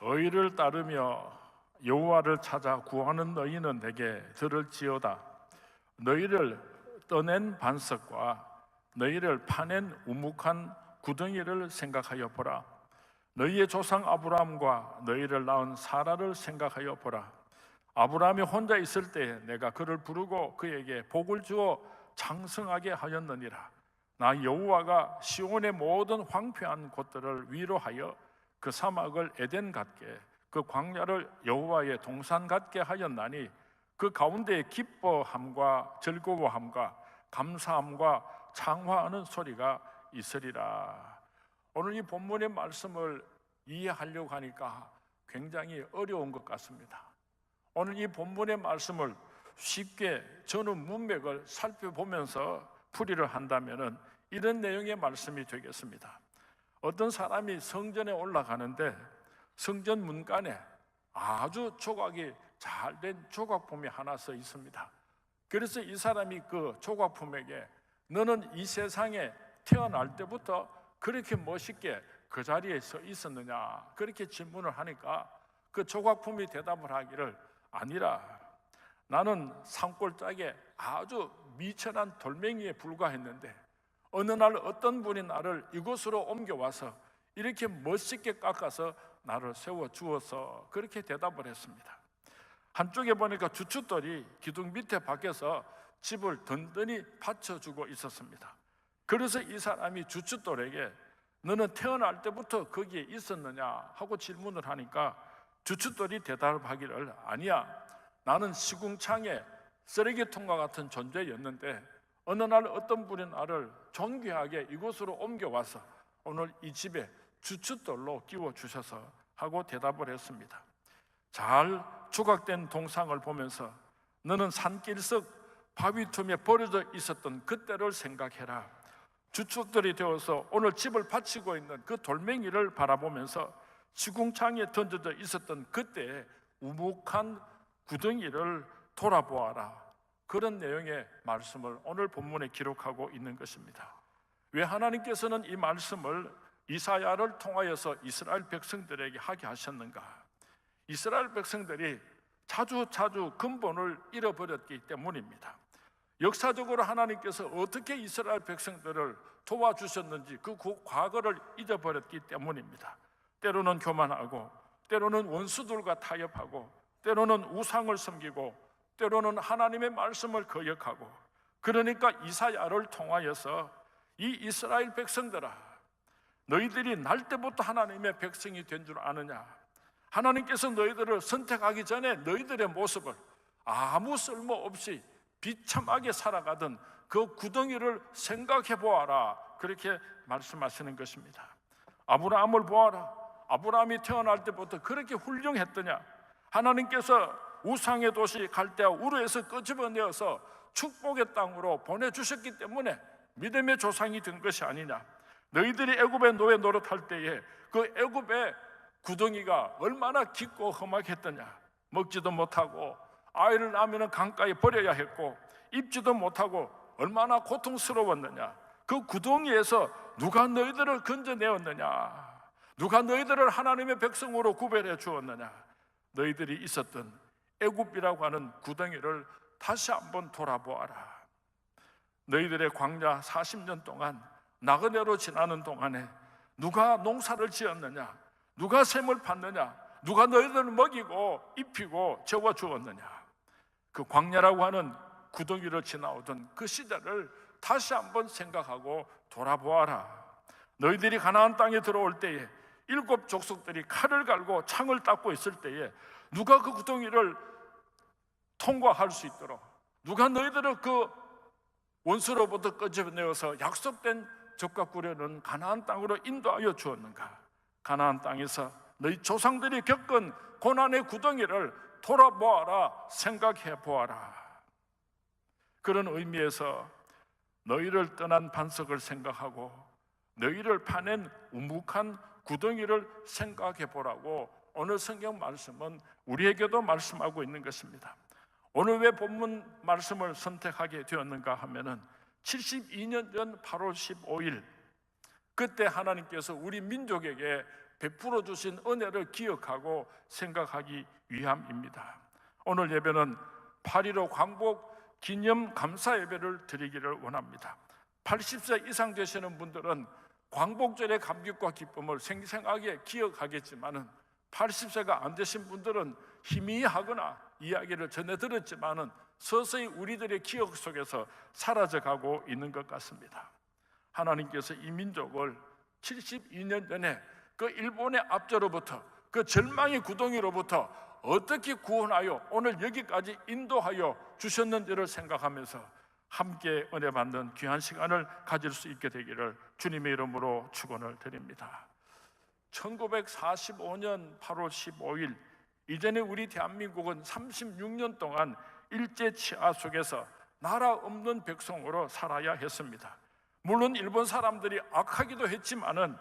의를 따르며 여호와를 찾아 구하는 너희는 내게 들을지어다. 너희를 떠낸 반석과 너희를 파낸 우묵한 구덩이를 생각하여 보라. 너희의 조상 아브라함과 너희를 낳은 사라를 생각하여 보라. 아브라함이 혼자 있을 때 내가 그를 부르고 그에게 복을 주어 장성하게 하였느니라. 나 여호와가 시온의 모든 황폐한 곳들을 위로하여 그 사막을 에덴 같게 그 광야를 여호와의 동산 같게 하였나니 그 가운데에 기뻐함과 즐거워함과 감사함과 창화하는 소리가 있으리라. 오늘 이 본문의 말씀을 이해하려고 하니까 굉장히 어려운 것 같습니다. 오늘 이 본문의 말씀을 쉽게 저는 문맥을 살펴보면서 풀이를 한다면 이런 내용의 말씀이 되겠습니다. 어떤 사람이 성전에 올라가는데 성전 문간에 아주 조각이 잘된 조각품이 하나 서 있습니다. 그래서 이 사람이 그 조각품에게 너는 이 세상에 태어날 때부터 그렇게 멋있게 그 자리에 서 있었느냐 그렇게 질문을 하니까 그 조각품이 대답을 하기를 아니라 나는 산골짜기에 아주 미천한 돌멩이에 불과했는데 어느 날 어떤 분이 나를 이곳으로 옮겨와서 이렇게 멋있게 깎아서 나를 세워주어서 그렇게 대답을 했습니다. 한쪽에 보니까 주춧돌이 기둥 밑에 밖에서 집을 든든히 받쳐주고 있었습니다. 그래서 이 사람이 주춧돌에게 너는 태어날 때부터 거기에 있었느냐 하고 질문을 하니까 주춧돌이 대답하기를 아니야, 나는 시궁창에 쓰레기통과 같은 존재였는데 어느 날 어떤 분이 나를 존귀하게 이곳으로 옮겨와서 오늘 이 집에 주춧돌로 끼워주셔서 하고 대답을 했습니다. 잘 조각된 동상을 보면서 너는 산길석 바위 틈에 버려져 있었던 그때를 생각해라. 주춧돌이 되어서 오늘 집을 바치고 있는 그 돌멩이를 바라보면서 시궁창에 던져져 있었던 그때의 우묵한 구덩이를 돌아보아라. 그런 내용의 말씀을 오늘 본문에 기록하고 있는 것입니다. 왜 하나님께서는 이 말씀을 이사야를 통하여서 이스라엘 백성들에게 하게 하셨는가? 이스라엘 백성들이 자주 근본을 잃어버렸기 때문입니다. 역사적으로 하나님께서 어떻게 이스라엘 백성들을 도와주셨는지 그 과거를 잊어버렸기 때문입니다. 때로는 교만하고 때로는 원수들과 타협하고 때로는 우상을 섬기고 때로는 하나님의 말씀을 거역하고, 그러니까 이사야를 통하여서 이 이스라엘 백성들아, 너희들이 날 때부터 하나님의 백성이 된 줄 아느냐? 하나님께서 너희들을 선택하기 전에 너희들의 모습을 아무 쓸모없이 비참하게 살아가던 그 구덩이를 생각해 보아라. 그렇게 말씀하시는 것입니다. 아브라함을 보아라. 아브라함이 태어날 때부터 그렇게 훌륭했더냐? 하나님께서 우상의 도시 갈대아 우르에서 끄집어내어서 축복의 땅으로 보내주셨기 때문에 믿음의 조상이 된 것이 아니냐? 너희들이 애굽의 노예 노릇할 때에 그 애굽의 구덩이가 얼마나 깊고 험악했더냐? 먹지도 못하고 아이를 낳으면 강가에 버려야 했고 입지도 못하고 얼마나 고통스러웠느냐? 그 구덩이에서 누가 너희들을 건져내었느냐? 누가 너희들을 하나님의 백성으로 구별해 주었느냐? 너희들이 있었던 애굽이라고 하는 구덩이를 다시 한번 돌아보아라. 너희들의 광야 40년 동안 나그네로 지나는 동안에 누가 농사를 지었느냐? 누가 샘을 팠느냐? 누가 너희들을 먹이고 입히고 재워주었느냐? 그 광야라고 하는 구덩이를 지나오던 그 시대를 다시 한번 생각하고 돌아보아라. 너희들이 가나안 땅에 들어올 때에 7 족속들이 칼을 갈고 창을 닦고 있을 때에 누가 그 구덩이를 통과할 수 있도록, 누가 너희들을 그 원수로부터 끄집어내어서 약속된 젖과 꿀에는 가나안 땅으로 인도하여 주었는가? 가나안 땅에서 너희 조상들이 겪은 고난의 구덩이를 돌아보아라, 생각해 보아라. 그런 의미에서 너희를 떠난 반석을 생각하고 너희를 파낸 우묵한 구덩이를 생각해 보라고 오늘 성경 말씀은 우리에게도 말씀하고 있는 것입니다. 오늘 왜 본문 말씀을 선택하게 되었는가 하면은 72년 전 8월 15일 그때 하나님께서 우리 민족에게 베풀어 주신 은혜를 기억하고 생각하기 위함입니다. 오늘 예배는 8.15 광복 기념 감사 예배를 드리기를 원합니다. 80세 이상 되시는 분들은 광복절의 감격과 기쁨을 생생하게 기억하겠지만은 80세가 안 되신 분들은 희미하거나 이야기를 전해 들었지만은 서서히 우리들의 기억 속에서 사라져가고 있는 것 같습니다. 하나님께서 이 민족을 72년 전에 그 일본의 압제로부터, 그 절망의 구덩이로부터 어떻게 구원하여 오늘 여기까지 인도하여 주셨는지를 생각하면서 함께 은혜 받는 귀한 시간을 가질 수 있게 되기를 주님의 이름으로 축원을 드립니다. 1945년 8월 15일 이전에 우리 대한민국은 36년 동안 일제 치하 속에서 나라 없는 백성으로 살아야 했습니다. 물론 일본 사람들이 악하기도 했지만은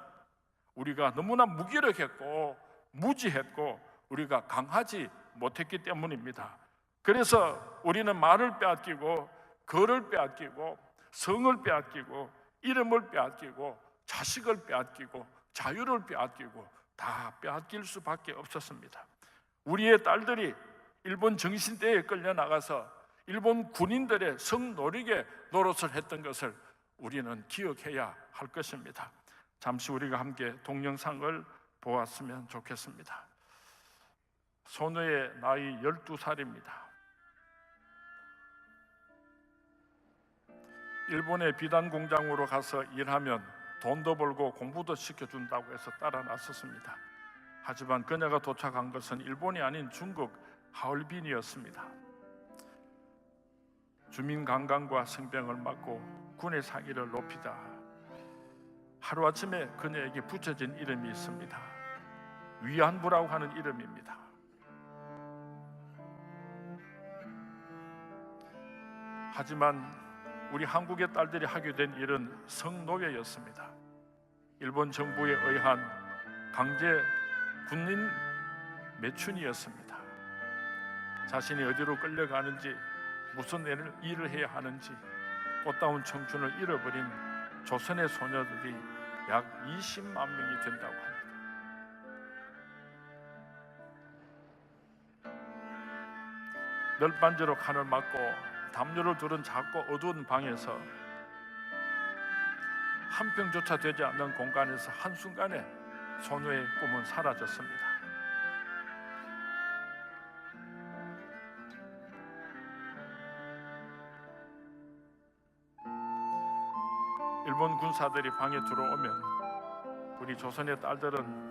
우리가 너무나 무기력했고 무지했고 우리가 강하지 못했기 때문입니다. 그래서 우리는 말을 빼앗기고 거를 빼앗기고 성을 빼앗기고 이름을 빼앗기고 자식을 빼앗기고 자유를 빼앗기고 다 빼앗길 수밖에 없었습니다. 우리의 딸들이 일본 정신대에 끌려나가서 일본 군인들의 성노리게 노릇을 했던 것을 우리는 기억해야 할 것입니다. 잠시 우리가 함께 동영상을 보았으면 좋겠습니다. 소녀의 나이 12살입니다. 일본의 비단 공장으로 가서 일하면 돈도 벌고 공부도 시켜준다고 해서 따라 나섰습니다. 하지만 그녀가 도착한 것은 일본이 아닌 중국 하얼빈이었습니다. 주민 관광과 생병을 막고 군의 사기를 높이자 하루아침에 그녀에게 붙여진 이름이 있습니다. 위안부라고 하는 이름입니다. 하지만 우리 한국의 딸들이 하게 된 일은 성노예였습니다. 일본 정부에 의한 강제 군인 매춘이었습니다. 자신이 어디로 끌려가는지 무슨 일을 해야 하는지 꽃다운 청춘을 잃어버린 조선의 소녀들이 약 20만 명이 된다고 합니다. 널빤지로 칸을 막고 담요를 두른 작고 어두운 방에서 한 평조차 되지 않는 공간에서 한순간에 소녀의 꿈은 사라졌습니다. 일본 군사들이 방에 들어오면 우리 조선의 딸들은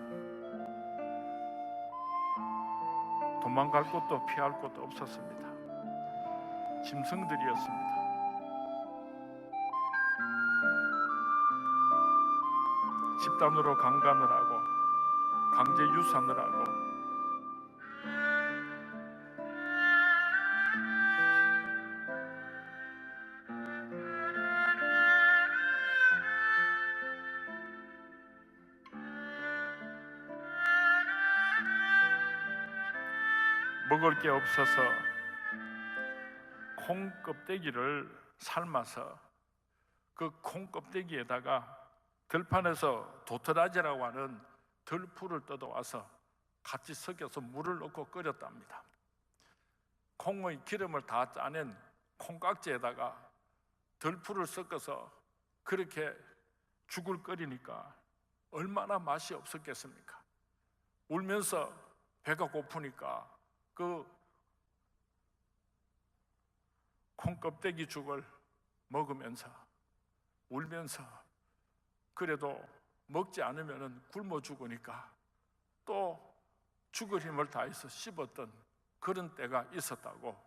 도망갈 곳도 피할 곳도 없었습니다. 짐승들이었습니다. 집단으로 강간을 하고 강제 유산을 하고 먹을 게 없어서 콩 껍데기를 삶아서 그 콩 껍데기에다가 들판에서 도토라지라고 하는 들풀을 뜯어와서 같이 섞여서 물을 넣고 끓였답니다. 콩의 기름을 다 짜낸 콩깍지에다가 들풀을 섞어서 그렇게 죽을 끓이니까 얼마나 맛이 없었겠습니까? 울면서 배가 고프니까 그 콩껍데기 죽을 먹으면서 울면서 그래도 먹지 않으면 굶어 죽으니까 또 죽을 힘을 다해서 씹었던 그런 때가 있었다고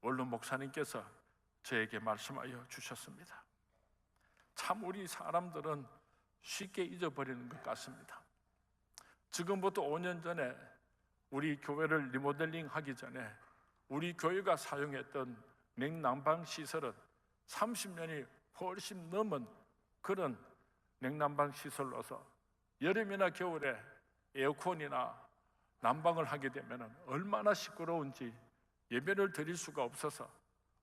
원로 목사님께서 저에게 말씀하여 주셨습니다. 참 우리 사람들은 쉽게 잊어버리는 것 같습니다. 지금부터 5년 전에 우리 교회를 리모델링 하기 전에 우리 교회가 사용했던 냉난방 시설은 30년이 훨씬 넘은 그런 냉난방 시설로서 여름이나 겨울에 에어컨이나 난방을 하게 되면 얼마나 시끄러운지 예배를 드릴 수가 없어서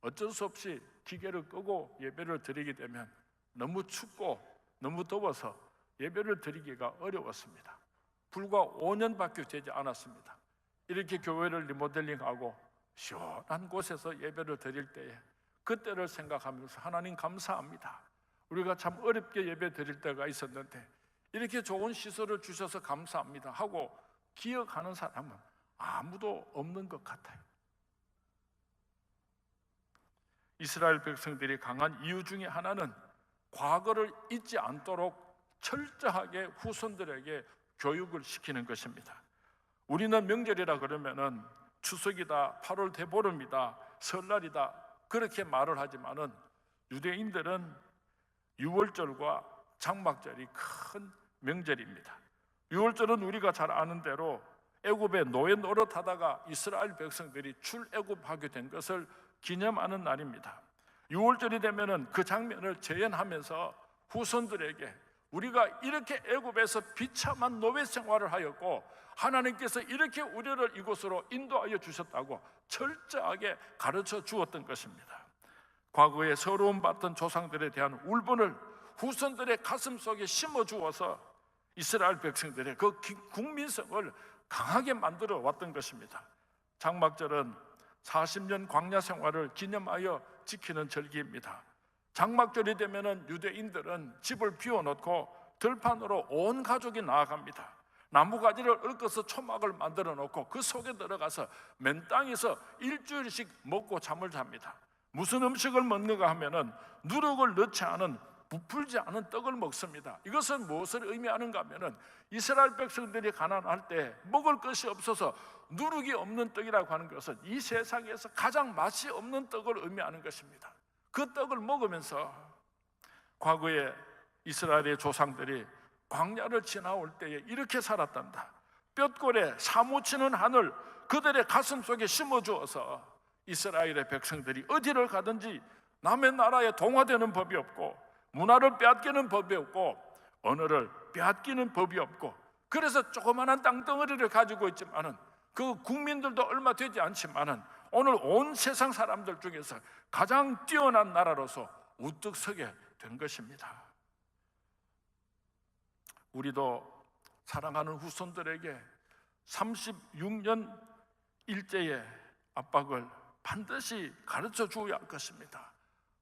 어쩔 수 없이 기계를 끄고 예배를 드리게 되면 너무 춥고 너무 더워서 예배를 드리기가 어려웠습니다. 불과 5년밖에 되지 않았습니다. 이렇게 교회를 리모델링하고 시원한 곳에서 예배를 드릴 때에 그때를 생각하면서 하나님 감사합니다. 우리가 참 어렵게 예배 드릴 때가 있었는데 이렇게 좋은 시설을 주셔서 감사합니다 하고 기억하는 사람은 아무도 없는 것 같아요. 이스라엘 백성들이 강한 이유 중에 하나는 과거를 잊지 않도록 철저하게 후손들에게 교육을 시키는 것입니다. 우리는 명절이라 그러면은 추석이다, 8월 대보름이다, 설날이다 그렇게 말을 하지만은 유대인들은 유월절과 장막절이 큰 명절입니다. 유월절은 우리가 잘 아는 대로 애굽에 노예 노릇하다가 이스라엘 백성들이 출애굽하게 된 것을 기념하는 날입니다. 유월절이 되면은 그 장면을 재현하면서 후손들에게 우리가 이렇게 애굽에서 비참한 노예 생활을 하였고 하나님께서 이렇게 우리를 이곳으로 인도하여 주셨다고 철저하게 가르쳐 주었던 것입니다. 과거에 서러움 받던 조상들에 대한 울분을 후손들의 가슴 속에 심어 주어서 이스라엘 백성들의 그 국민성을 강하게 만들어 왔던 것입니다. 장막절은 40년 광야 생활을 기념하여 지키는 절기입니다. 장막절이 되면은 유대인들은 집을 비워놓고 들판으로 온 가족이 나아갑니다. 나무가지를 얽어서 초막을 만들어 놓고 그 속에 들어가서 맨 땅에서 일주일씩 먹고 잠을 잡니다. 무슨 음식을 먹는가 하면은 누룩을 넣지 않은 부풀지 않은 떡을 먹습니다. 이것은 무엇을 의미하는가 하면은 이스라엘 백성들이 가난할 때 먹을 것이 없어서 누룩이 없는 떡이라고 하는 것은 이 세상에서 가장 맛이 없는 떡을 의미하는 것입니다. 그 떡을 먹으면서 과거에 이스라엘의 조상들이 광야를 지나올 때에 이렇게 살았단다. 뼛골에 사무치는 하늘 그들의 가슴 속에 심어주어서 이스라엘의 백성들이 어디를 가든지 남의 나라에 동화되는 법이 없고 문화를 빼앗기는 법이 없고 언어를 빼앗기는 법이 없고 그래서 조그마한 땅덩어리를 가지고 있지만은 그 국민들도 얼마 되지 않지만은 오늘 온 세상 사람들 중에서 가장 뛰어난 나라로서 우뚝 서게 된 것입니다. 우리도 사랑하는 후손들에게 36년 일제의 압박을 반드시 가르쳐 주어야 할 것입니다.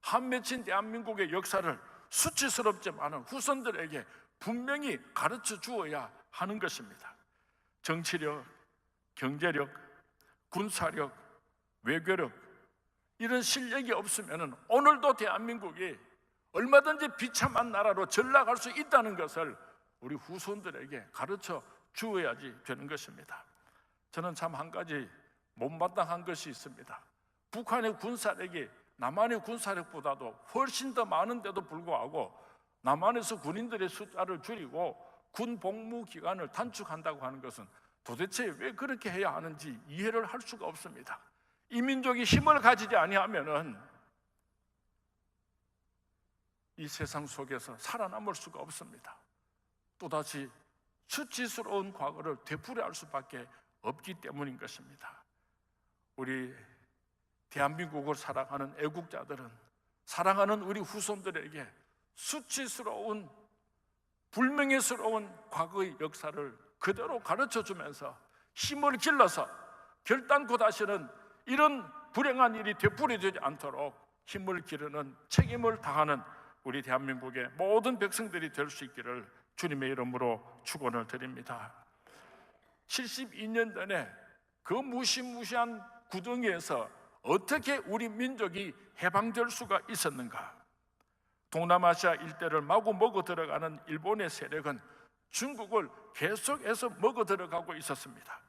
한 맺힌 대한민국의 역사를 수치스럽지만 후손들에게 분명히 가르쳐 주어야 하는 것입니다. 정치력, 경제력, 군사력, 외교력 이런 실력이 없으면 오늘도 대한민국이 얼마든지 비참한 나라로 전락할 수 있다는 것을 우리 후손들에게 가르쳐 주어야지 되는 것입니다. 저는 참 한 가지 못마땅한 것이 있습니다. 북한의 군사력이 남한의 군사력보다도 훨씬 더 많은데도 불구하고 남한에서 군인들의 숫자를 줄이고 군 복무 기간을 단축한다고 하는 것은 도대체 왜 그렇게 해야 하는지 이해를 할 수가 없습니다. 이 민족이 힘을 가지지 아니하면은 이 세상 속에서 살아남을 수가 없습니다. 또다시 수치스러운 과거를 되풀이할 수밖에 없기 때문인 것입니다. 우리 대한민국을 사랑하는 애국자들은 사랑하는 우리 후손들에게 수치스러운 불명예스러운 과거의 역사를 그대로 가르쳐주면서 힘을 길러서 결단코 다시는 이런 불행한 일이 되풀이되지 않도록 힘을 기르는 책임을 다하는 우리 대한민국의 모든 백성들이 될 수 있기를 주님의 이름으로 축원을 드립니다. 72년 전에 그 무시무시한 구덩이에서 어떻게 우리 민족이 해방될 수가 있었는가? 동남아시아 일대를 마구 먹어 들어가는 일본의 세력은 중국을 계속해서 먹어 들어가고 있었습니다.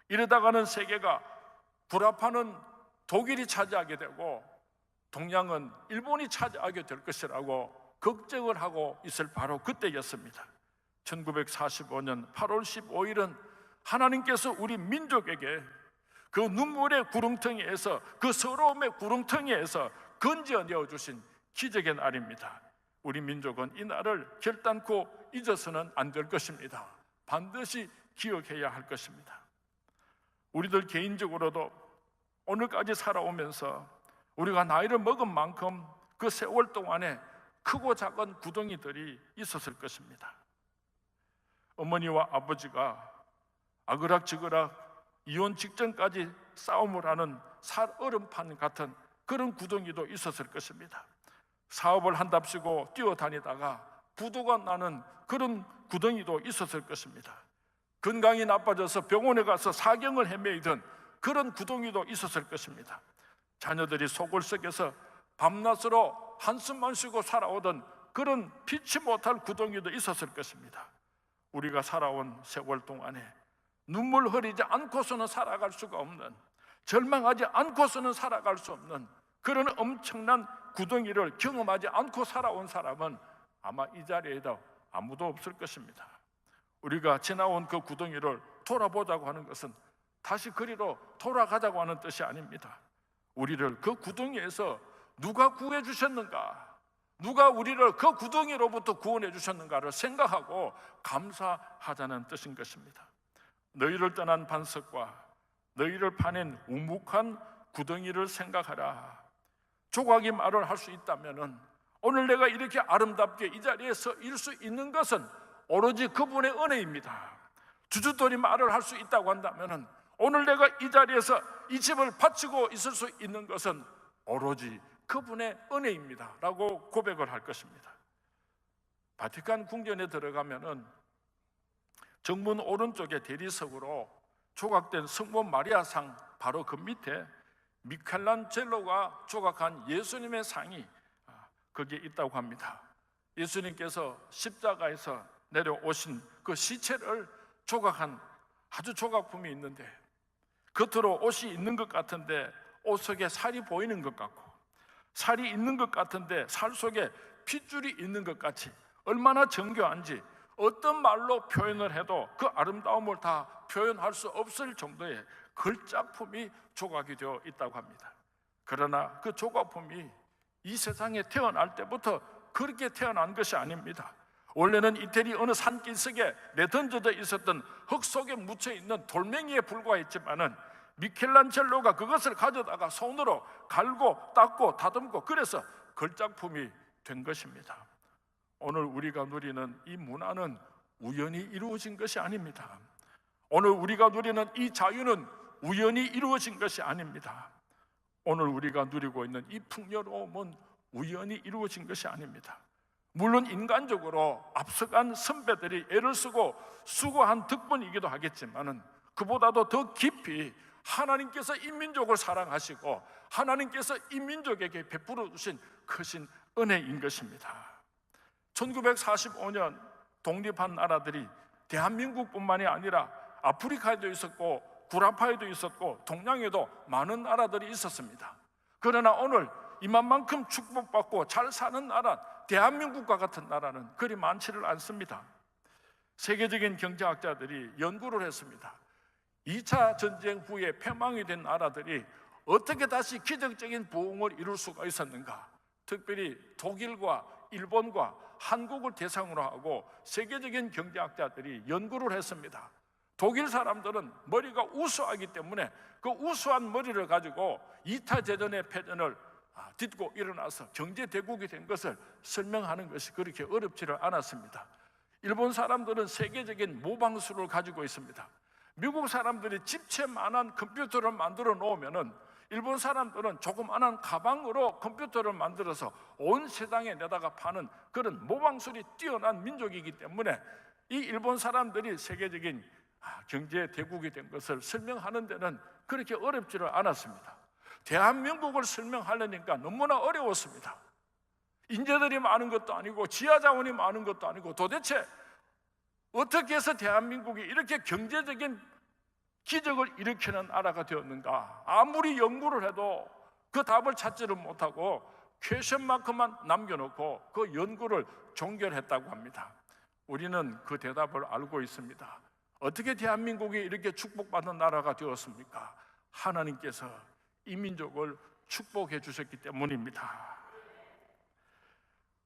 이러다가는 세계가 불합하는 독일이 차지하게 되고 동양은 일본이 차지하게 될 것이라고 걱정을 하고 있을 바로 그때였습니다. 1945년 8월 15일은 하나님께서 우리 민족에게 그 눈물의 구렁텅이에서 그 서러움의 구렁텅이에서 건져내어 주신 기적의 날입니다. 우리 민족은 이 날을 결단코 잊어서는 안 될 것입니다. 반드시 기억해야 할 것입니다. 우리들 개인적으로도 오늘까지 살아오면서 우리가 나이를 먹은 만큼 그 세월 동안에 크고 작은 구덩이들이 있었을 것입니다. 어머니와 아버지가 아그락지그락 이혼 직전까지 싸움을 하는 살얼음판 같은 그런 구덩이도 있었을 것입니다. 사업을 한답시고 뛰어다니다가 부도가 나는 그런 구덩이도 있었을 것입니다. 건강이 나빠져서 병원에 가서 사경을 헤매이던 그런 구덩이도 있었을 것입니다. 자녀들이 속을 썩여서 밤낮으로 한숨만 쉬고 살아오던 그런 피치 못할 구덩이도 있었을 것입니다. 우리가 살아온 세월 동안에 눈물 흘리지 않고서는 살아갈 수가 없는, 절망하지 않고서는 살아갈 수 없는 그런 엄청난 구덩이를 경험하지 않고 살아온 사람은 아마 이 자리에도 아무도 없을 것입니다. 우리가 지나온 그 구덩이를 돌아보자고 하는 것은 다시 그리로 돌아가자고 하는 뜻이 아닙니다. 우리를 그 구덩이에서 누가 구해 주셨는가, 누가 우리를 그 구덩이로부터 구원해 주셨는가를 생각하고 감사하자는 뜻인 것입니다. 너희를 떠난 반석과 너희를 파낸 우묵한 구덩이를 생각하라. 조각이 말을 할 수 있다면 오늘 내가 이렇게 아름답게 이 자리에 서 있을 수 있는 것은 오로지 그분의 은혜입니다. 주춧돌이 말을 할 수 있다고 한다면 오늘 내가 이 자리에서 이 집을 바치고 있을 수 있는 것은 오로지 그분의 은혜입니다 라고 고백을 할 것입니다. 바티칸 궁전에 들어가면 정문 오른쪽에 대리석으로 조각된 성모 마리아상 바로 그 밑에 미켈란젤로가 조각한 예수님의 상이 거기에 있다고 합니다. 예수님께서 십자가에서 내려오신 그 시체를 조각한 아주 조각품이 있는데, 겉으로 옷이 있는 것 같은데 옷 속에 살이 보이는 것 같고, 살이 있는 것 같은데 살 속에 핏줄이 있는 것 같이 얼마나 정교한지 어떤 말로 표현을 해도 그 아름다움을 다 표현할 수 없을 정도의 걸작품이 조각이 되어 있다고 합니다. 그러나 그 조각품이 이 세상에 태어날 때부터 그렇게 태어난 것이 아닙니다. 원래는 이태리 어느 산기슭에 내던져져 있었던 흙 속에 묻혀있는 돌멩이에 불과했지만은 미켈란젤로가 그것을 가져다가 손으로 갈고 닦고 다듬고 그래서 걸작품이 된 것입니다. 오늘 우리가 누리는 이 문화는 우연히 이루어진 것이 아닙니다. 오늘 우리가 누리는 이 자유는 우연히 이루어진 것이 아닙니다. 오늘 우리가 누리고 있는 이 풍요로움은 우연히 이루어진 것이 아닙니다. 물론 인간적으로 앞서간 선배들이 애를 쓰고 수고한 덕분이기도 하겠지만은 그보다도 더 깊이 하나님께서 이 민족을 사랑하시고 하나님께서 이 민족에게 베풀어 주신 크신 은혜인 것입니다. 1945년 독립한 나라들이 대한민국뿐만이 아니라 아프리카에도 있었고 구라파에도 있었고 동양에도 많은 나라들이 있었습니다. 그러나 오늘 이만큼 축복받고 잘 사는 나라, 대한민국과 같은 나라는 그리 많지를 않습니다. 세계적인 경제학자들이 연구를 했습니다. 2차 전쟁 후에 패망이 된 나라들이 어떻게 다시 기적적인 부흥을 이룰 수가 있었는가? 특별히 독일과 일본과 한국을 대상으로 하고 세계적인 경제학자들이 연구를 했습니다. 독일 사람들은 머리가 우수하기 때문에 그 우수한 머리를 가지고 2차 대전의 패전을 딛고 일어나서 경제 대국이 된 것을 설명하는 것이 그렇게 어렵지를 않았습니다. 일본 사람들은 세계적인 모방술을 가지고 있습니다. 미국 사람들이 집채만한 컴퓨터를 만들어 놓으면은 일본 사람들은 조그만한 가방으로 컴퓨터를 만들어서 온 세상에 내다가 파는 그런 모방술이 뛰어난 민족이기 때문에 이 일본 사람들이 세계적인 경제 대국이 된 것을 설명하는 데는 그렇게 어렵지를 않았습니다. 대한민국을 설명하려니까 너무나 어려웠습니다. 인재들이 많은 것도 아니고 지하자원이 많은 것도 아니고 도대체 어떻게 해서 대한민국이 이렇게 경제적인 기적을 일으키는 나라가 되었는가? 아무리 연구를 해도 그 답을 찾지를 못하고 퀘션마크만 남겨놓고 그 연구를 종결했다고 합니다. 우리는 그 대답을 알고 있습니다. 어떻게 대한민국이 이렇게 축복받는 나라가 되었습니까? 하나님께서 이 민족을 축복해 주셨기 때문입니다.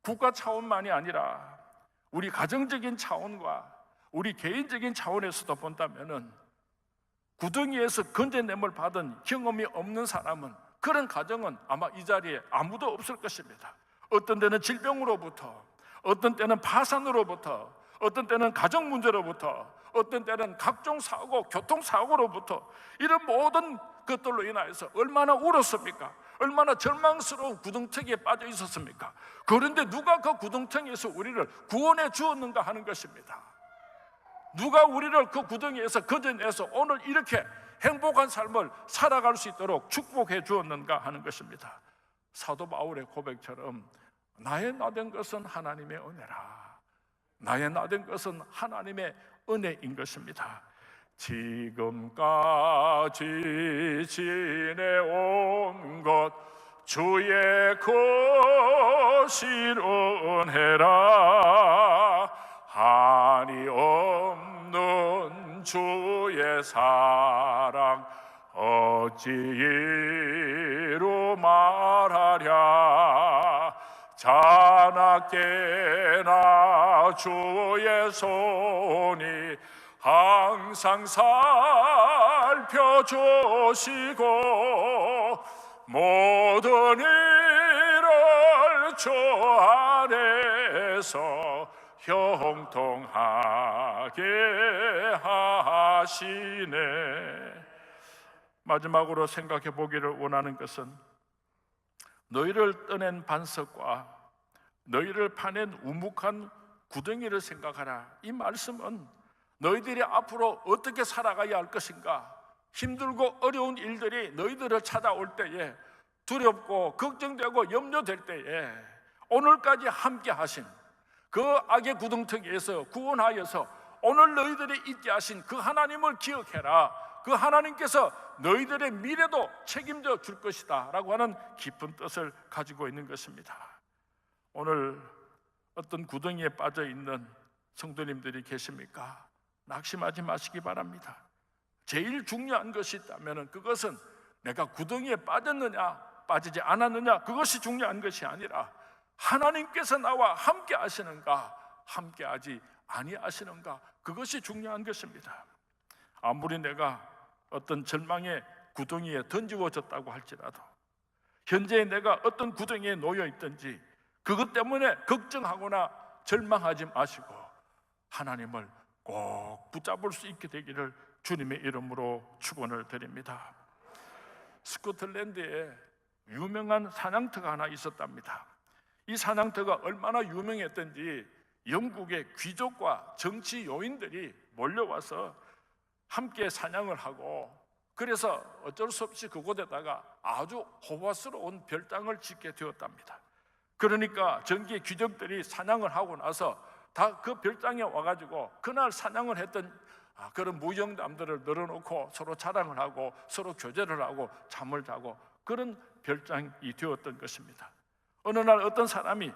국가 차원만이 아니라 우리 가정적인 차원과 우리 개인적인 차원에서도 본다면은 구덩이에서 건져냄을 받은 경험이 없는 사람은, 그런 가정은 아마 이 자리에 아무도 없을 것입니다. 어떤 때는 질병으로부터, 어떤 때는 파산으로부터, 어떤 때는 가정 문제로부터, 어떤 때는 각종 사고, 교통사고로부터 이런 모든 것들로 인하여서 얼마나 울었습니까? 얼마나 절망스러운 구덩텅이에 빠져 있었습니까? 그런데 누가 그 구덩텅이에서 우리를 구원해 주었는가 하는 것입니다. 누가 우리를 그 구덩이에서 건져내서 오늘 이렇게 행복한 삶을 살아갈 수 있도록 축복해 주었는가 하는 것입니다. 사도 바울의 고백처럼 나의 나된 것은 하나님의 은혜라. 나의 나된 것은 하나님의 은혜인 것입니다. 지금까지 지내온 것 주의 거신 은혜라. 한이 없는 주의 사랑 어찌 이루 말하랴. 자나깨나 주의 손이 항상 살펴주시고 모든 일을 주 안에서 형통하게 하시네. 마지막으로 생각해 보기를 원하는 것은 너희를 떠낸 반석과 너희를 파낸 우묵한 구덩이를 생각하라. 이 말씀은 너희들이 앞으로 어떻게 살아가야 할 것인가, 힘들고 어려운 일들이 너희들을 찾아올 때에 두렵고 걱정되고 염려될 때에 오늘까지 함께 하신 그 악의 구덩텅이에서 구원하여서 오늘 너희들이 있게 하신 그 하나님을 기억해라. 그 하나님께서 너희들의 미래도 책임져 줄 것이다 라고 하는 깊은 뜻을 가지고 있는 것입니다. 오늘 어떤 구덩이에 빠져 있는 성도님들이 계십니까? 낙심하지 마시기 바랍니다. 제일 중요한 것이 있다면 그것은 내가 구덩이에 빠졌느냐 빠지지 않았느냐, 그것이 중요한 것이 아니라 하나님께서 나와 함께 하시는가 함께 하지 아니하시는가, 그것이 중요한 것입니다. 아무리 내가 어떤 절망의 구덩이에 던지워졌다고 할지라도 현재 내가 어떤 구덩이에 놓여 있든지 그것 때문에 걱정하거나 절망하지 마시고 하나님을 꼭 붙잡을 수 있게 되기를 주님의 이름으로 축원을 드립니다. 스코틀랜드에 유명한 사냥터가 하나 있었답니다. 이 사냥터가 얼마나 유명했던지 영국의 귀족과 정치 요인들이 몰려와서 함께 사냥을 하고, 그래서 어쩔 수 없이 그곳에다가 아주 호화스러운 별장을 짓게 되었답니다. 그러니까 전기 귀족들이 사냥을 하고 나서 다 그 별장에 와가지고 그날 사냥을 했던 그런 무용담들을 늘어놓고 서로 자랑을 하고 서로 교제를 하고 잠을 자고 그런 별장이 되었던 것입니다. 어느 날 어떤 사람이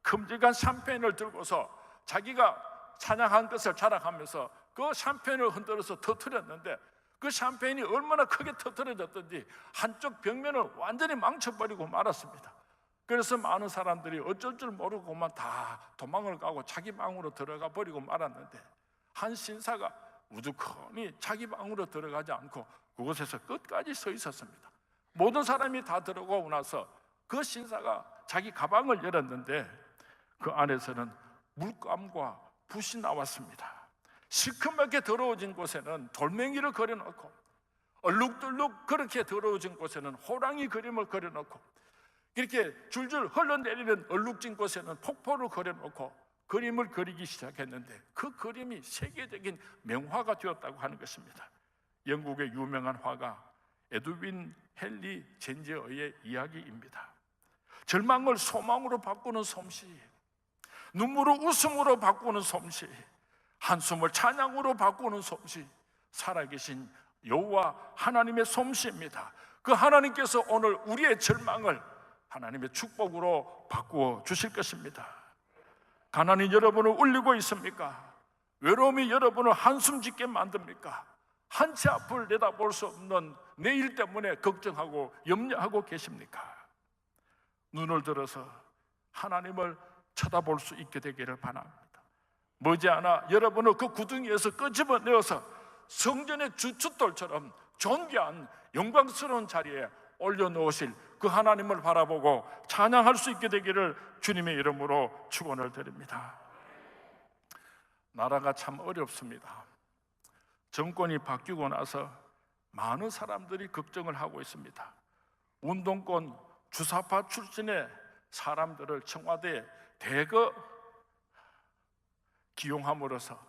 큼직한 샴페인을 들고서 자기가 사냥한 것을 자랑하면서 그 샴페인을 흔들어서 터뜨렸는데 그 샴페인이 얼마나 크게 터뜨려졌던지 한쪽 벽면을 완전히 망쳐버리고 말았습니다. 그래서 많은 사람들이 어쩔 줄 모르고만 다 도망을 가고 자기 방으로 들어가 버리고 말았는데, 한 신사가 우두커니 자기 방으로 들어가지 않고 그곳에서 끝까지 서 있었습니다. 모든 사람이 다 들어가고 나서 그 신사가 자기 가방을 열었는데 그 안에서는 물감과 붓이 나왔습니다. 시커멓게 더러워진 곳에는 돌멩이를 그려놓고, 얼룩덜룩 그렇게 더러워진 곳에는 호랑이 그림을 그려놓고, 이렇게 줄줄 흘러내리는 얼룩진 곳에는 폭포를 그려놓고 그림을 그리기 시작했는데 그 그림이 세계적인 명화가 되었다고 하는 것입니다. 영국의 유명한 화가 에드윈 헨리 젠저의 이야기입니다. 절망을 소망으로 바꾸는 솜씨, 눈물을 웃음으로 바꾸는 솜씨, 한숨을 찬양으로 바꾸는 솜씨, 살아계신 여호와 하나님의 솜씨입니다. 그 하나님께서 오늘 우리의 절망을 하나님의 축복으로 바꾸어 주실 것입니다. 가난이 여러분을 울리고 있습니까? 외로움이 여러분을 한숨 짓게 만듭니까? 한 치 앞을 내다볼 수 없는 내일 때문에 걱정하고 염려하고 계십니까? 눈을 들어서 하나님을 쳐다볼 수 있게 되기를 바랍니다. 머지않아 여러분을 그 구덩이에서 끄집어내어서 성전의 주춧돌처럼 존귀한 영광스러운 자리에 올려놓으실 그 하나님을 바라보고 찬양할 수 있게 되기를 주님의 이름으로 축원을 드립니다. 나라가 참 어렵습니다. 정권이 바뀌고 나서 많은 사람들이 걱정을 하고 있습니다. 운동권 주사파 출신의 사람들을 청와대에 대거 기용함으로써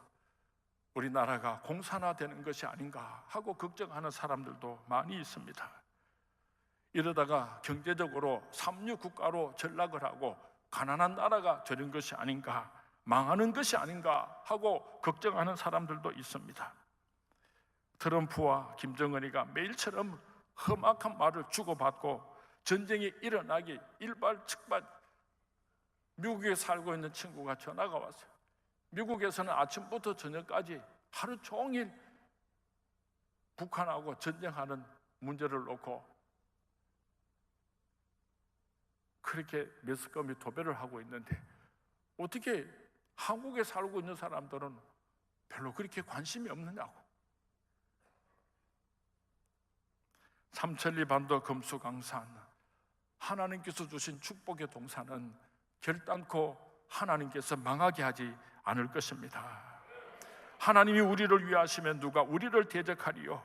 우리나라가 공산화되는 것이 아닌가 하고 걱정하는 사람들도 많이 있습니다. 이러다가 경제적으로 삼류 국가로 전락을 하고 가난한 나라가 되는 것이 아닌가, 망하는 것이 아닌가 하고 걱정하는 사람들도 있습니다. 트럼프와 김정은이가 매일처럼 험악한 말을 주고받고 전쟁이 일어나기 일발즉발 미국에 살고 있는 친구가 전화가 왔어요. 미국에서는 아침부터 저녁까지 하루 종일 북한하고 전쟁하는 문제를 놓고 그렇게 매스컴이 도배를 하고 있는데 어떻게 한국에 살고 있는 사람들은 별로 그렇게 관심이 없느냐고. 삼천리 반도 금수강산, 하나님께서 주신 축복의 동산은 결단코 하나님께서 망하게 하지 않을 것입니다. 하나님이 우리를 위하시면 누가 우리를 대적하리요?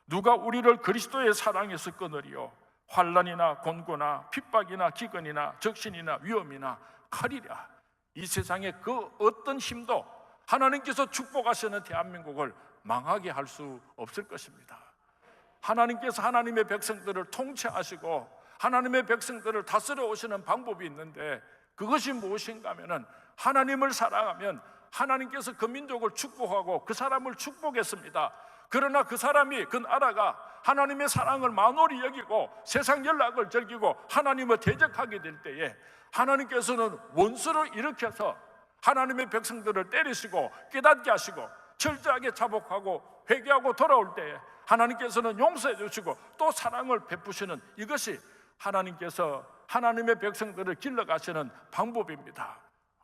누가 우리를 그리스도의 사랑에서 끊으리요? 환난이나 곤고나 핍박이나 기근이나 적신이나 위험이나 칼이랴. 이 세상에 그 어떤 힘도 하나님께서 축복하시는 대한민국을 망하게 할 수 없을 것입니다. 하나님께서 하나님의 백성들을 통치하시고 하나님의 백성들을 다스려 오시는 방법이 있는데 그것이 무엇인가 하면은 하나님을 사랑하면 하나님께서 그 민족을 축복하고 그 사람을 축복했습니다. 그러나 그 사람이, 그 나라가 하나님의 사랑을 만홀히 여기고 세상 연락을 즐기고 하나님을 대적하게 될 때에 하나님께서는 원수를 일으켜서 하나님의 백성들을 때리시고 깨닫게 하시고 철저하게 자복하고 회개하고 돌아올 때에 하나님께서는 용서해 주시고 또 사랑을 베푸시는 이것이 하나님께서 하나님의 백성들을 길러가시는 방법입니다.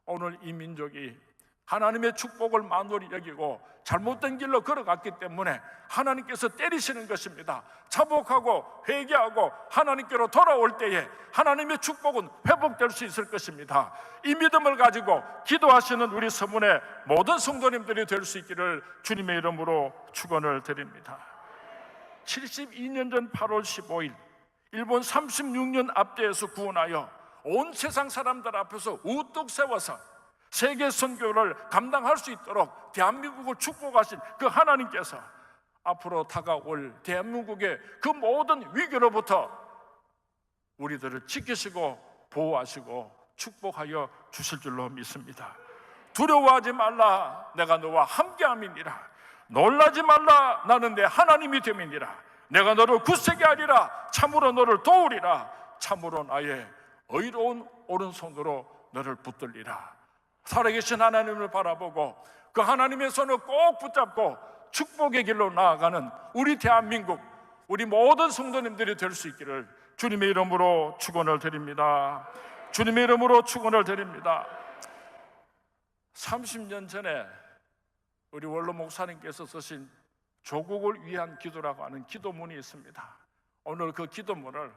오늘 이 민족이 하나님의 축복을 만홀히 여기고 잘못된 길로 걸어갔기 때문에 하나님께서 때리시는 것입니다. 자복하고 회개하고 하나님께로 돌아올 때에 하나님의 축복은 회복될 수 있을 것입니다. 이 믿음을 가지고 기도하시는 우리 서문의 모든 성도님들이 될 수 있기를 주님의 이름으로 축원을 드립니다. 72년 전 8월 15일 일본 36년 앞대에서 구원하여 온 세상 사람들 앞에서 우뚝 세워서 세계 선교를 감당할 수 있도록 대한민국을 축복하신 그 하나님께서 앞으로 다가올 대한민국의 그 모든 위기로부터 우리들을 지키시고 보호하시고 축복하여 주실 줄로 믿습니다. 두려워하지 말라, 내가 너와 함께함이니라. 놀라지 말라, 나는 내 하나님이 됨이니라. 내가 너를 굳세게 하리라. 참으로 너를 도우리라. 참으로 나의 의로운 오른손으로 너를 붙들리라. 살아계신 하나님을 바라보고 그 하나님의 손을 꼭 붙잡고 축복의 길로 나아가는 우리 대한민국, 우리 모든 성도님들이 될 수 있기를 주님의 이름으로 축원을 드립니다. 주님의 이름으로 축원을 드립니다. 30년 전에 우리 원로 목사님께서 쓰신 조국을 위한 기도라고 하는 기도문이 있습니다. 오늘 그 기도문을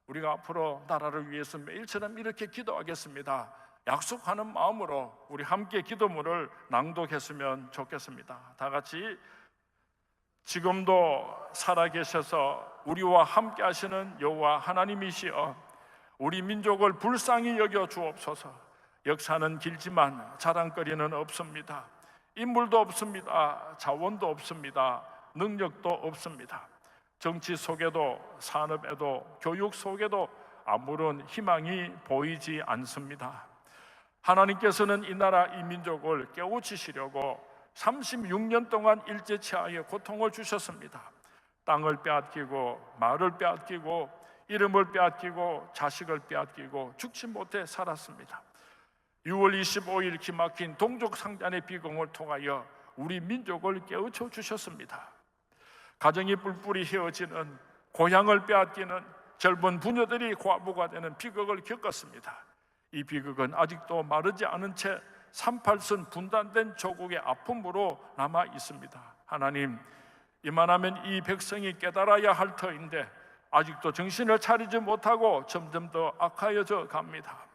우리가 앞으로 나라를 위해서 매일처럼 이렇게 기도하겠습니다. 약속하는 마음으로 우리 함께 기도문을 낭독했으면 좋겠습니다. 다 같이 지금도 살아계셔서 우리와 함께 하시는 여호와 하나님이시여, 우리 민족을 불쌍히 여겨 주옵소서. 역사는 길지만 자랑거리는 없습니다. 인물도 없습니다. 자원도 없습니다. 능력도 없습니다. 정치 속에도 산업에도 교육 속에도 아무런 희망이 보이지 않습니다. 하나님께서는 이 나라 이 민족을 깨우치시려고 36년 동안 일제치하의 고통을 주셨습니다. 땅을 빼앗기고 말을 빼앗기고 이름을 빼앗기고 자식을 빼앗기고 죽지 못해 살았습니다. 6월 25일 기막힌 동족상잔의 비공을 통하여 우리 민족을 깨우쳐 주셨습니다. 가정이 뿔뿔이 헤어지는, 고향을 빼앗기는 젊은 부녀들이 과부가 되는 비극을 겪었습니다. 이 비극은 아직도 마르지 않은 채 38선 분단된 조국의 아픔으로 남아 있습니다. 하나님, 이만하면 이 백성이 깨달아야 할 터인데 아직도 정신을 차리지 못하고 점점 더 악화여져 갑니다.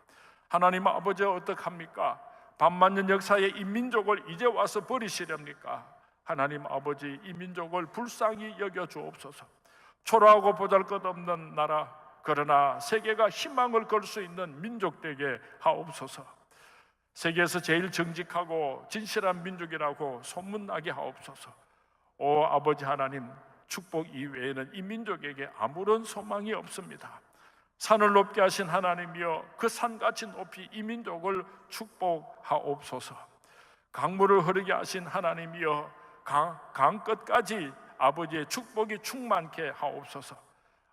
하나님 아버지, 어떡합니까? 반만년 역사의 이 민족을 이제 와서 버리시렵니까? 하나님 아버지, 이 민족을 불쌍히 여겨 주옵소서. 초라하고 보잘것없는 나라, 그러나 세계가 희망을 걸 수 있는 민족 되게 하옵소서. 세계에서 제일 정직하고 진실한 민족이라고 소문나게 하옵소서. 오 아버지 하나님, 축복 이외에는 이 민족에게 아무런 소망이 없습니다. 산을 높게 하신 하나님이여, 그 산같이 높이 이 민족을 축복하옵소서. 강물을 흐르게 하신 하나님이여, 강 끝까지 아버지의 축복이 충만케 하옵소서.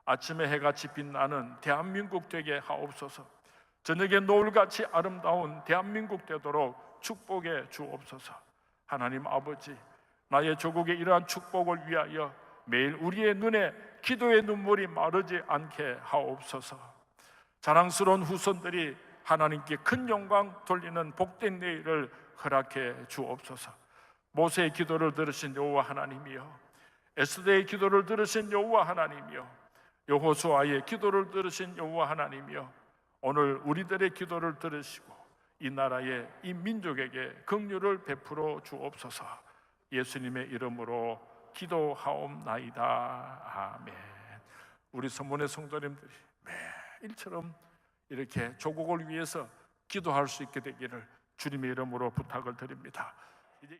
아침에 해같이 빛나는 대한민국 되게 하옵소서. 저녁에 노을같이 아름다운 대한민국 되도록 축복해 주옵소서. 하나님 아버지, 나의 조국의 이러한 축복을 위하여 매일 우리의 눈에 기도의 눈물이 마르지 않게 하옵소서. 자랑스러운 후손들이 하나님께 큰 영광 돌리는 복된 내일을 허락해 주옵소서. 모세의 기도를 들으신 여호와 하나님이여, 에스더의 기도를 들으신 여호와 하나님이여, 여호수아의 기도를 들으신 여호와 하나님이여, 오늘 우리들의 기도를 들으시고 이 나라의 이 민족에게 긍휼을 베풀어 주옵소서. 예수님의 이름으로 기도하옵나이다. 아멘. 우리 선문의 성도님들이 매일처럼 이렇게 조국을 위해서 기도할 수 있게 되기를 주님의 이름으로 부탁을 드립니다. 이제